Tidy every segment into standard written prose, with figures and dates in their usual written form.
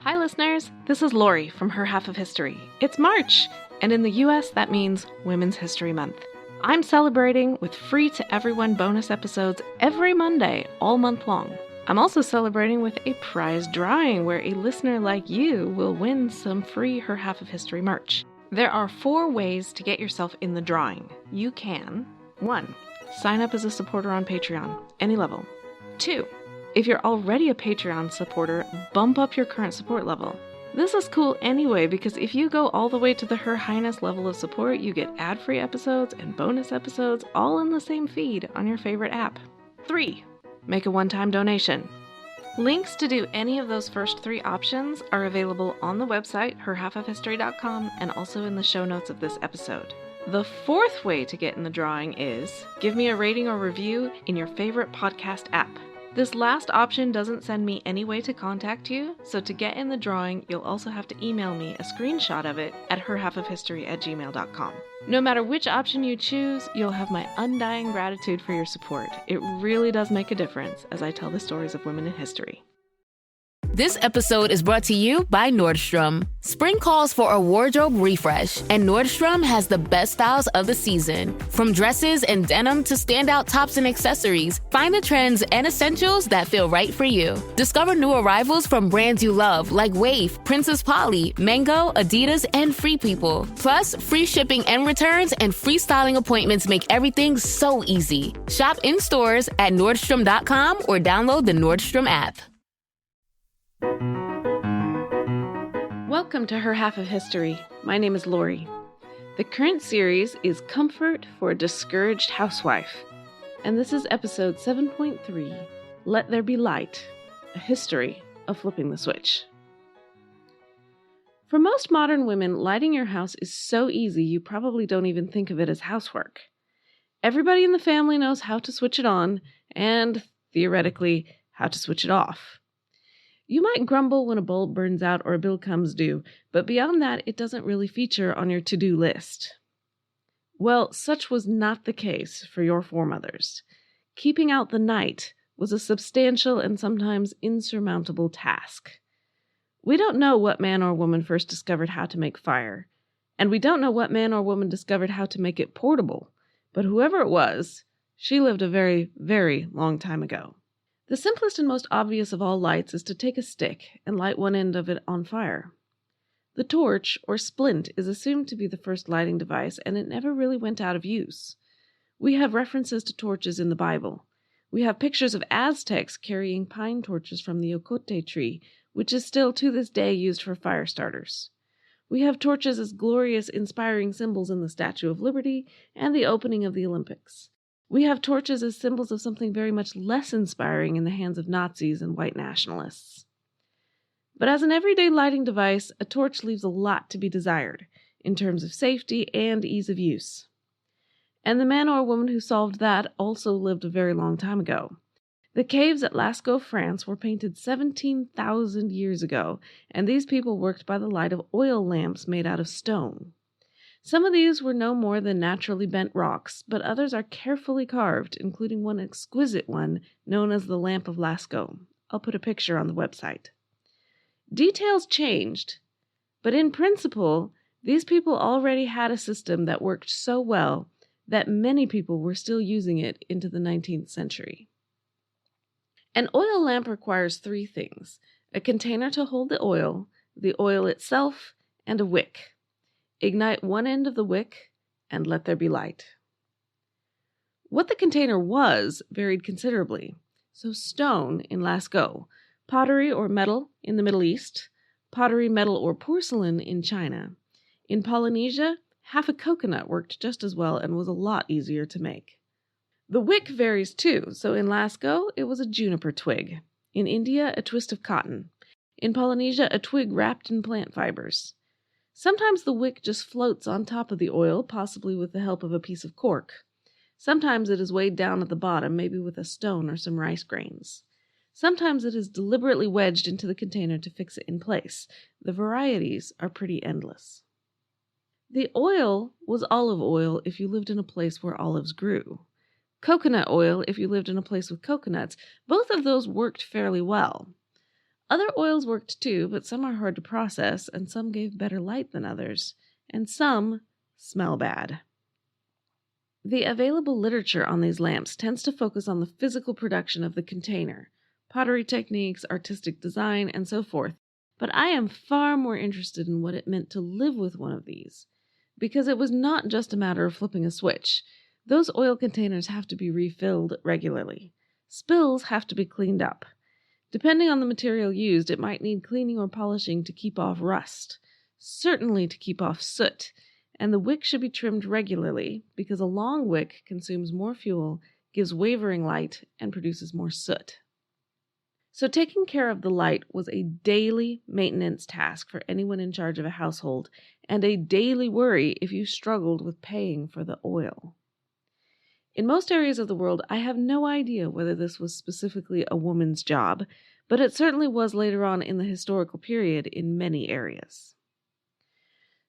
Hi listeners, this is Lori from Her Half of History. It's March, and in the US that means Women's History Month. I'm celebrating with free to everyone bonus episodes every Monday, all month long. I'm also celebrating with a prize drawing where a listener like you will win some free Her Half of History merch. There are 4 ways to get yourself in the drawing. You can 1. Sign up as a supporter on Patreon, any level. 2. If you're already a Patreon supporter, bump up your current support level. This is cool anyway because if you go all the way to the Her Highness level of support, you get ad-free episodes and bonus episodes all in the same feed on your favorite app. 3. Make a one-time donation. Links to do any of those first 3 options are available on the website, herhalfofhistory.com, and also in the show notes of this episode. The 4th way to get in the drawing is give me a rating or review in your favorite podcast app. This last option doesn't send me any way to contact you, so to get in the drawing, you'll also have to email me a screenshot of it at herhalfofhistory@gmail.com. No matter which option you choose, you'll have my undying gratitude for your support. It really does make a difference as I tell the stories of women in history. This episode is brought to you by Nordstrom. Spring calls for a wardrobe refresh, and Nordstrom has the best styles of the season. From dresses and denim to standout tops and accessories, find the trends and essentials that feel right for you. Discover new arrivals from brands you love like Wave, Princess Polly, Mango, Adidas, and Free People. Plus, free shipping and returns and free styling appointments make everything so easy. Shop in stores at Nordstrom.com or download the Nordstrom app. Welcome to Her Half of History. My name is Lori. The current series is Comfort for a Discouraged Housewife, and this is episode 7.3, Let There Be Light, a history of flipping the switch. For most modern women, lighting your house is so easy you probably don't even think of it as housework. Everybody in the family knows how to switch it on, and, theoretically, how to switch it off. You might grumble when a bulb burns out or a bill comes due, but beyond that, it doesn't really feature on your to-do list. Well, such was not the case for your foremothers. Keeping out the night was a substantial and sometimes insurmountable task. We don't know what man or woman first discovered how to make fire, and we don't know what man or woman discovered how to make it portable, but whoever it was, she lived a very, very long time ago. The simplest and most obvious of all lights is to take a stick and light one end of it on fire. The torch, or splint, is assumed to be the first lighting device, and it never really went out of use. We have references to torches in the Bible. We have pictures of Aztecs carrying pine torches from the ocote tree, which is still to this day used for fire starters. We have torches as glorious, inspiring symbols in the Statue of Liberty and the opening of the Olympics. We have torches as symbols of something very much less inspiring in the hands of Nazis and white nationalists. But as an everyday lighting device, a torch leaves a lot to be desired, in terms of safety and ease of use. And the man or woman who solved that also lived a very long time ago. The caves at Lascaux, France were painted 17,000 years ago, and these people worked by the light of oil lamps made out of stone. Some of these were no more than naturally bent rocks, but others are carefully carved, including one exquisite one known as the Lamp of Lascaux. I'll put a picture on the website. Details changed, but in principle, these people already had a system that worked so well that many people were still using it into the 19th century. An oil lamp requires 3 things: a container to hold the oil itself, and a wick. Ignite one end of the wick, and let there be light. What the container was varied considerably. So stone in Lascaux, pottery or metal in the Middle East, pottery, metal, or porcelain in China. In Polynesia, half a coconut worked just as well and was a lot easier to make. The wick varies too, so in Lascaux it was a juniper twig. In India, a twist of cotton. In Polynesia, a twig wrapped in plant fibers. Sometimes the wick just floats on top of the oil, possibly with the help of a piece of cork. Sometimes it is weighed down at the bottom, maybe with a stone or some rice grains. Sometimes it is deliberately wedged into the container to fix it in place. The varieties are pretty endless. The oil was olive oil if you lived in a place where olives grew. Coconut oil if you lived in a place with coconuts. Both of those worked fairly well. Other oils worked too, but some are hard to process, and some gave better light than others, and some smell bad. The available literature on these lamps tends to focus on the physical production of the container, pottery techniques, artistic design, and so forth, but I am far more interested in what it meant to live with one of these, because it was not just a matter of flipping a switch. Those oil containers have to be refilled regularly. Spills have to be cleaned up. Depending on the material used, it might need cleaning or polishing to keep off rust, certainly to keep off soot, and the wick should be trimmed regularly because a long wick consumes more fuel, gives wavering light, and produces more soot. So taking care of the light was a daily maintenance task for anyone in charge of a household, and a daily worry if you struggled with paying for the oil. In most areas of the world, I have no idea whether this was specifically a woman's job, but it certainly was later on in the historical period in many areas.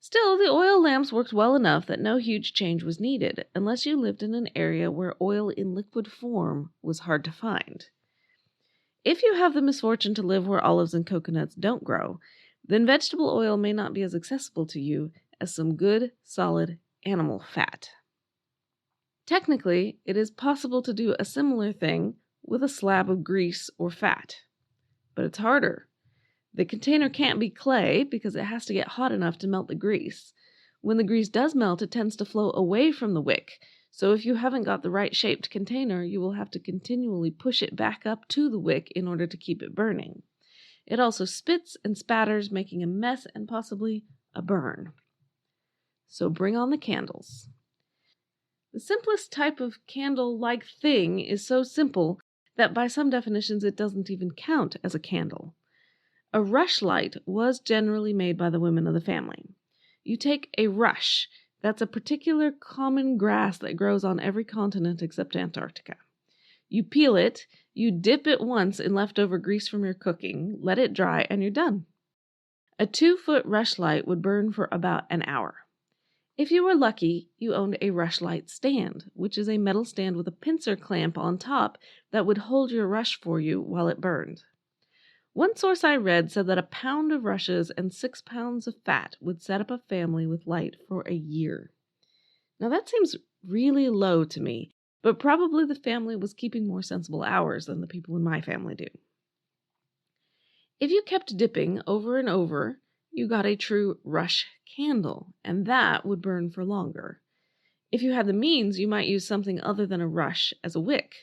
Still, the oil lamps worked well enough that no huge change was needed, unless you lived in an area where oil in liquid form was hard to find. If you have the misfortune to live where olives and coconuts don't grow, then vegetable oil may not be as accessible to you as some good, solid animal fat. Technically, it is possible to do a similar thing with a slab of grease or fat, but it's harder. The container can't be clay because it has to get hot enough to melt the grease. When the grease does melt, it tends to flow away from the wick, so if you haven't got the right shaped container, you will have to continually push it back up to the wick in order to keep it burning. It also spits and spatters, making a mess and possibly a burn. So bring on the candles. The simplest type of candle-like thing is so simple that by some definitions it doesn't even count as a candle. A rushlight was generally made by the women of the family. You take a rush, that's a particular common grass that grows on every continent except Antarctica. You peel it, you dip it once in leftover grease from your cooking, let it dry, and you're done. A 2-foot rushlight would burn for about an hour. If you were lucky, you owned a rushlight stand, which is a metal stand with a pincer clamp on top that would hold your rush for you while it burned. One source I read said that a pound of rushes and 6 pounds of fat would set up a family with light for a year. Now that seems really low to me, but probably the family was keeping more sensible hours than the people in my family do. If you kept dipping over and over, you got a true rush candle, and that would burn for longer. If you had the means, you might use something other than a rush as a wick.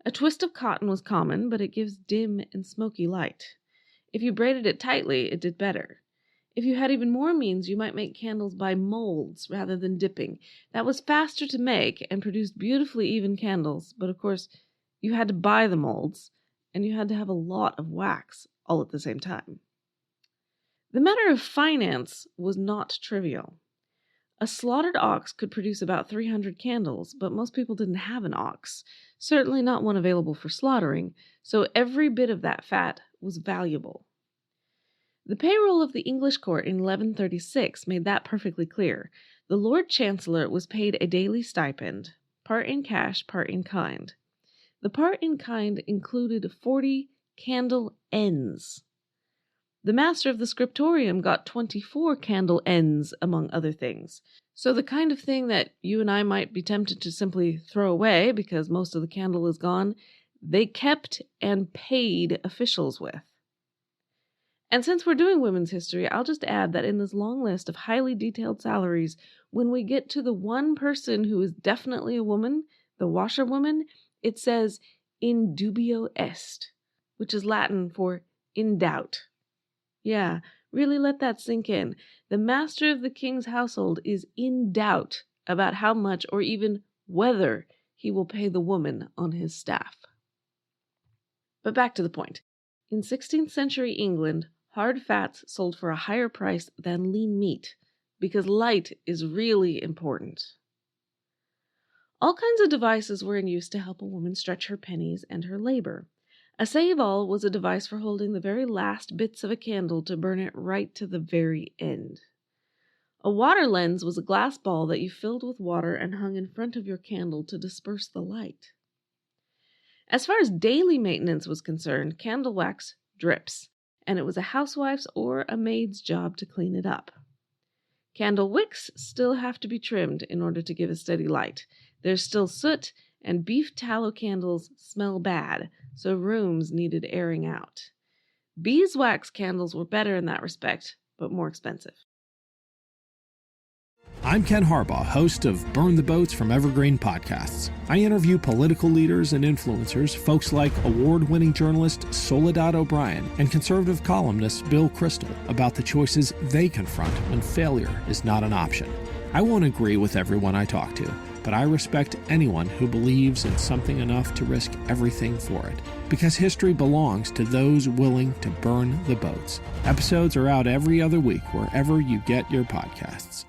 A twist of cotton was common, but it gives dim and smoky light. If you braided it tightly, it did better. If you had even more means, you might make candles by molds rather than dipping. That was faster to make and produced beautifully even candles, but of course, you had to buy the molds, and you had to have a lot of wax all at the same time. The matter of finance was not trivial. A slaughtered ox could produce about 300 candles, but most people didn't have an ox, certainly not one available for slaughtering, so every bit of that fat was valuable. The payroll of the English court in 1136 made that perfectly clear. The Lord Chancellor was paid a daily stipend, part in cash, part in kind. The part in kind included 40 candle ends. The master of the scriptorium got 24 candle ends, among other things. So the kind of thing that you and I might be tempted to simply throw away because most of the candle is gone, they kept and paid officials with. And since we're doing women's history, I'll just add that in this long list of highly detailed salaries, when we get to the one person who is definitely a woman, the washerwoman, it says in dubio est, which is Latin for in doubt. Yeah, really let that sink in. The master of the king's household is in doubt about how much or even whether he will pay the woman on his staff. But back to the point. In 16th century England, hard fats sold for a higher price than lean meat because light is really important. All kinds of devices were in use to help a woman stretch her pennies and her labor. A save-all was a device for holding the very last bits of a candle to burn it right to the very end. A water lens was a glass ball that you filled with water and hung in front of your candle to disperse the light. As far as daily maintenance was concerned, candle wax drips. and it was a housewife's or a maid's job to clean it up. Candle wicks still have to be trimmed in order to give a steady light. There's still soot, and beef tallow candles smell bad, so rooms needed airing out. Beeswax candles were better in that respect, but more expensive. I'm Ken Harbaugh, host of Burn the Boats from Evergreen Podcasts. I interview political leaders and influencers, folks like award-winning journalist Soledad O'Brien and conservative columnist Bill Kristol, about the choices they confront when failure is not an option. I won't agree with everyone I talk to, but I respect anyone who believes in something enough to risk everything for it, because history belongs to those willing to burn the boats. Episodes are out every other week wherever you get your podcasts.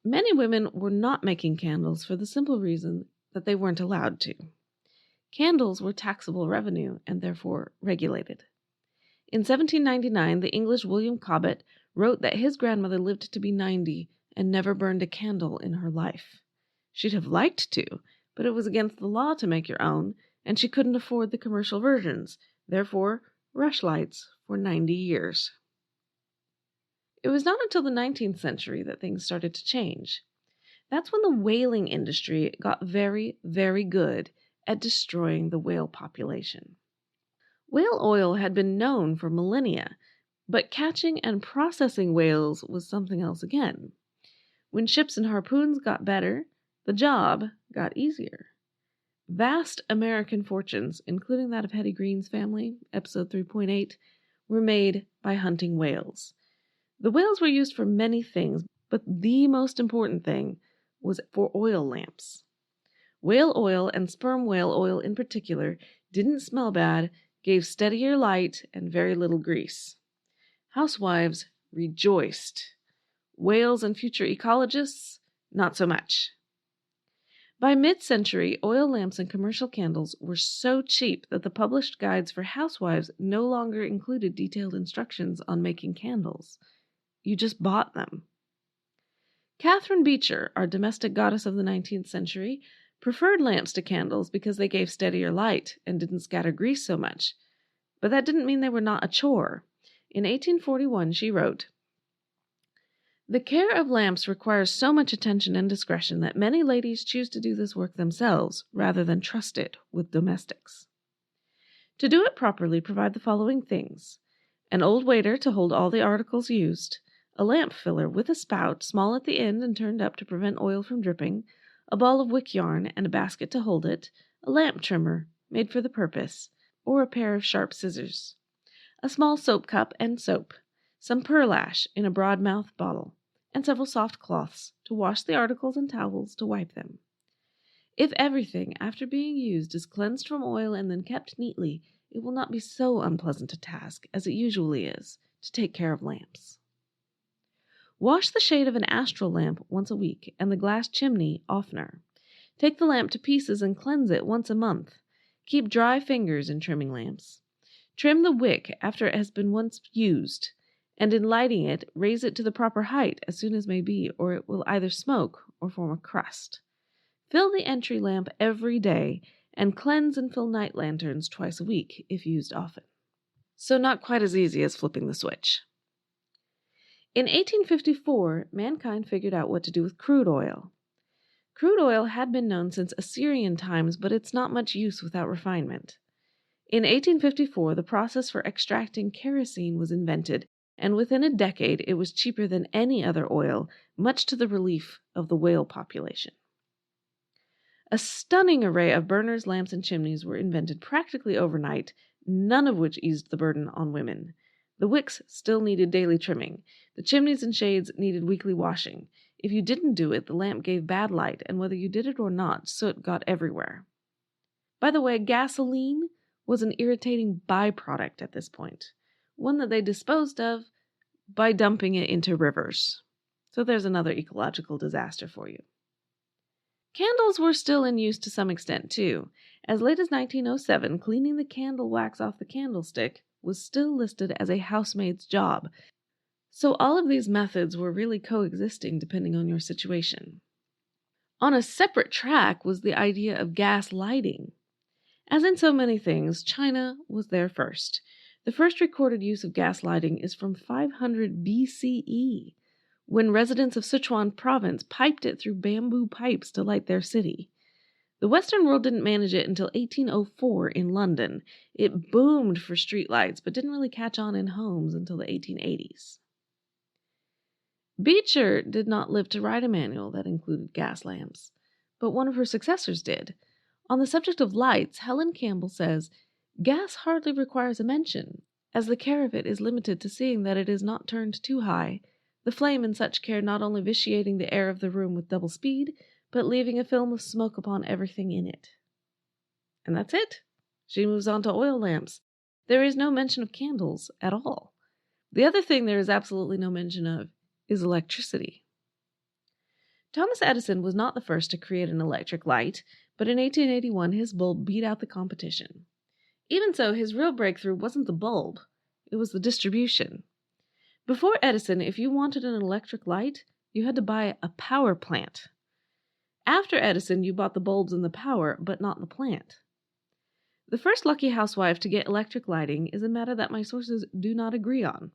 Many women were not making candles for the simple reason that they weren't allowed to. Candles were taxable revenue and therefore regulated. In 1799, the English William Cobbett wrote that his grandmother lived to be 90 and never burned a candle in her life. She'd have liked to, but it was against the law to make your own, and she couldn't afford the commercial versions, therefore rushlights for 90 years. It was not until the 19th century that things started to change. That's when the whaling industry got very, very good at destroying the whale population. Whale oil had been known for millennia, but catching and processing whales was something else again. When ships and harpoons got better, the job got easier. Vast American fortunes, including that of Hetty Green's family, episode 3.8, were made by hunting whales. The whales were used for many things, but the most important thing was for oil lamps. Whale oil, and sperm whale oil in particular, didn't smell bad, gave steadier light, and very little grease. Housewives rejoiced. Whales and future ecologists, not so much. By mid-century, oil lamps and commercial candles were so cheap that the published guides for housewives no longer included detailed instructions on making candles. You just bought them. Catherine Beecher, our domestic goddess of the 19th century, preferred lamps to candles because they gave steadier light and didn't scatter grease so much. But that didn't mean they were not a chore. In 1841, she wrote, "The care of lamps requires so much attention and discretion that many ladies choose to do this work themselves rather than trust it with domestics. To do it properly, provide the following things: an old waiter to hold all the articles used, a lamp filler with a spout, small at the end and turned up to prevent oil from dripping, a ball of wick yarn and a basket to hold it, a lamp trimmer made for the purpose, or a pair of sharp scissors, a small soap cup and soap, some pearlash in a broad-mouthed bottle, and several soft cloths to wash the articles and towels to wipe them. If everything, after being used, is cleansed from oil and then kept neatly, it will not be so unpleasant a task, as it usually is, to take care of lamps. Wash the shade of an astral lamp once a week and the glass chimney oftener. Take the lamp to pieces and cleanse it once a month. Keep dry fingers in trimming lamps. Trim the wick after it has been once used, and in lighting it, raise it to the proper height as soon as may be, or it will either smoke or form a crust. Fill the entry lamp every day, and cleanse and fill night lanterns twice a week if used often." So not quite as easy as flipping the switch. In 1854, mankind figured out what to do with crude oil. Crude oil had been known since Assyrian times, but it's not much use without refinement. In 1854, the process for extracting kerosene was invented, and within a decade it was cheaper than any other oil, much to the relief of the whale population. A stunning array of burners, lamps, and chimneys were invented practically overnight, none of which eased the burden on women. The wicks still needed daily trimming. The chimneys and shades needed weekly washing. If you didn't do it, the lamp gave bad light, and whether you did it or not, soot got everywhere. By the way, gasoline was an irritating byproduct at this point, one that they disposed of by dumping it into rivers. So there's another ecological disaster for you. Candles were still in use to some extent, too. As late as 1907, cleaning the candle wax off the candlestick was still listed as a housemaid's job. So all of these methods were really coexisting depending on your situation. On a separate track was the idea of gas lighting. As in so many things, China was there first. The first recorded use of gas lighting is from 500 BCE, when residents of Sichuan province piped it through bamboo pipes to light their city. The Western world didn't manage it until 1804 in London. It boomed for streetlights, but didn't really catch on in homes until the 1880s. Beecher did not live to write a manual that included gas lamps, but one of her successors did. On the subject of lights, Helen Campbell says, "Gas hardly requires a mention, as the care of it is limited to seeing that it is not turned too high, the flame in such care not only vitiating the air of the room with double speed, but leaving a film of smoke upon everything in it." And that's it. She moves on to oil lamps. There is no mention of candles at all. The other thing there is absolutely no mention of is electricity. Thomas Edison was not the first to create an electric light, but in 1881 his bulb beat out the competition. Even so, his real breakthrough wasn't the bulb, it was the distribution. Before Edison, if you wanted an electric light, you had to buy a power plant. After Edison, you bought the bulbs and the power, but not the plant. The first lucky housewife to get electric lighting is a matter that my sources do not agree on.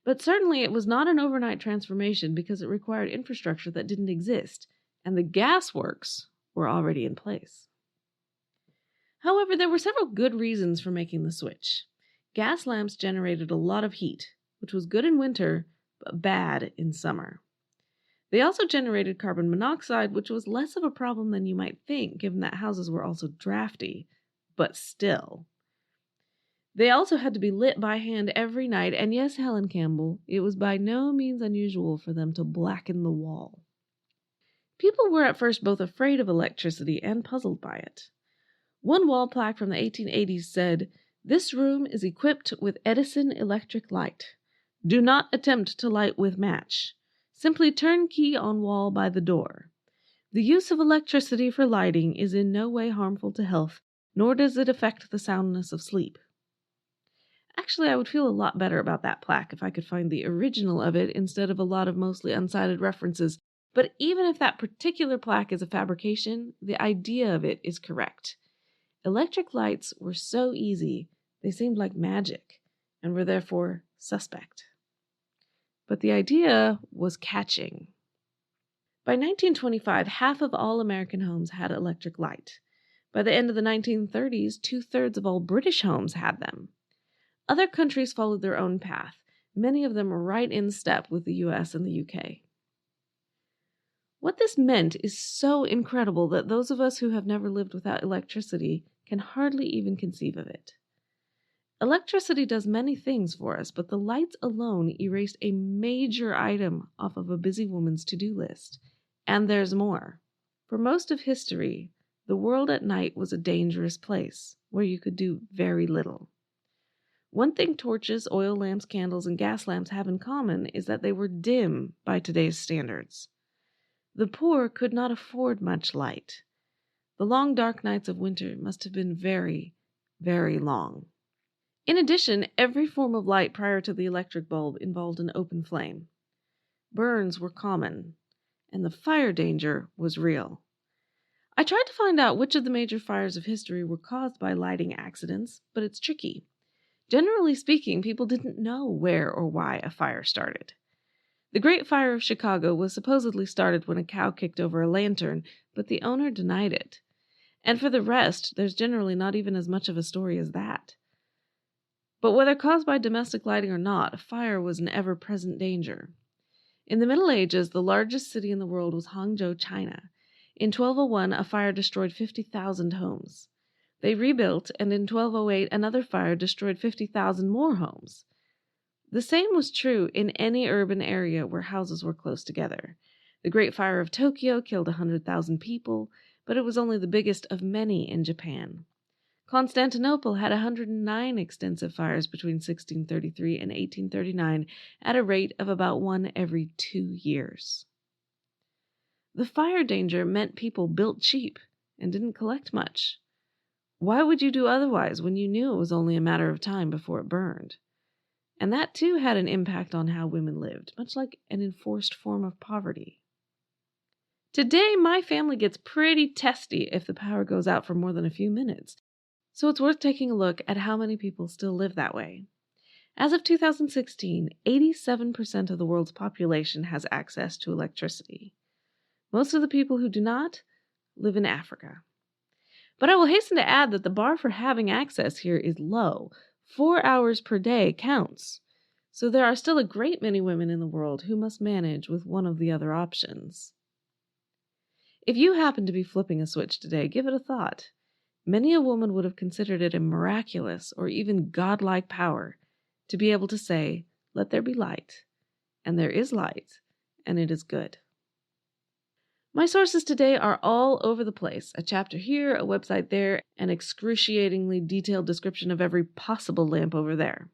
But certainly it was not an overnight transformation because it required infrastructure that didn't exist, and the gas works were already in place. However, there were several good reasons for making the switch. Gas lamps generated a lot of heat, which was good in winter, but bad in summer. They also generated carbon monoxide, which was less of a problem than you might think, given that houses were also drafty, but still. They also had to be lit by hand every night, and yes, Helen Campbell, it was by no means unusual for them to blacken the wall. People were at first both afraid of electricity and puzzled by it. One wall plaque from the 1880s said, "This room is equipped with Edison electric light. Do not attempt to light with match. Simply turn key on wall by the door. The use of electricity for lighting is in no way harmful to health, nor does it affect the soundness of sleep." Actually, I would feel a lot better about that plaque if I could find the original of it instead of a lot of mostly unsighted references. But even if that particular plaque is a fabrication, the idea of it is correct. Electric lights were so easy, they seemed like magic, and were therefore suspect. But the idea was catching. By 1925, half of all American homes had electric light. By the end of the 1930s, 2/3 of all British homes had them. Other countries followed their own path, many of them right in step with the US and the UK. What this meant is so incredible that those of us who have never lived without electricity can hardly even conceive of it. Electricity does many things for us, but the lights alone erased a major item off of a busy woman's to-do list. And there's more. For most of history, the world at night was a dangerous place where you could do very little. One thing torches, oil lamps, candles, and gas lamps have in common is that they were dim by today's standards. The poor could not afford much light. The long dark nights of winter must have been very, very long. In addition, every form of light prior to the electric bulb involved an open flame. Burns were common, and the fire danger was real. I tried to find out which of the major fires of history were caused by lighting accidents, but it's tricky. Generally speaking, people didn't know where or why a fire started. The Great Fire of Chicago was supposedly started when a cow kicked over a lantern, but the owner denied it. And for the rest, there's generally not even as much of a story as that. But whether caused by domestic lighting or not, fire was an ever-present danger. In the Middle Ages, the largest city in the world was Hangzhou, China. In 1201, a fire destroyed 50,000 homes. They rebuilt, and in 1208, another fire destroyed 50,000 more homes. The same was true in any urban area where houses were close together. The Great Fire of Tokyo killed 100,000 people, but it was only the biggest of many in Japan. Constantinople had 109 extensive fires between 1633 and 1839 at a rate of about one every 2 years. The fire danger meant people built cheap and didn't collect much. Why would you do otherwise when you knew it was only a matter of time before it burned? And that too had an impact on how women lived, much like an enforced form of poverty. Today, my family gets pretty testy if the power goes out for more than a few minutes, so it's worth taking a look at how many people still live that way. As of 2016, 87% of the world's population has access to electricity. Most of the people who do not live in Africa. But I will hasten to add that the bar for having access here is low. 4 hours per day counts. So there are still a great many women in the world who must manage with one of the other options. If you happen to be flipping a switch today, give it a thought. Many a woman would have considered it a miraculous or even godlike power to be able to say, "Let there be light," and there is light, and it is good. My sources today are all over the place. A chapter here, a website there, an excruciatingly detailed description of every possible lamp over there.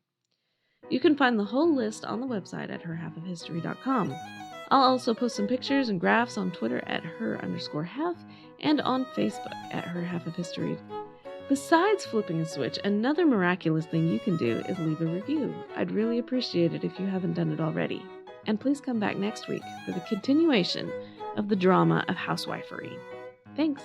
You can find the whole list on the website at herhalfofhistory.com. I'll also post some pictures and graphs on Twitter at her_half and on Facebook at herhalfofhistory. Besides flipping a switch, another miraculous thing you can do is leave a review. I'd really appreciate it if you haven't done it already. And please come back next week for the continuation of the drama of housewifery. Thanks.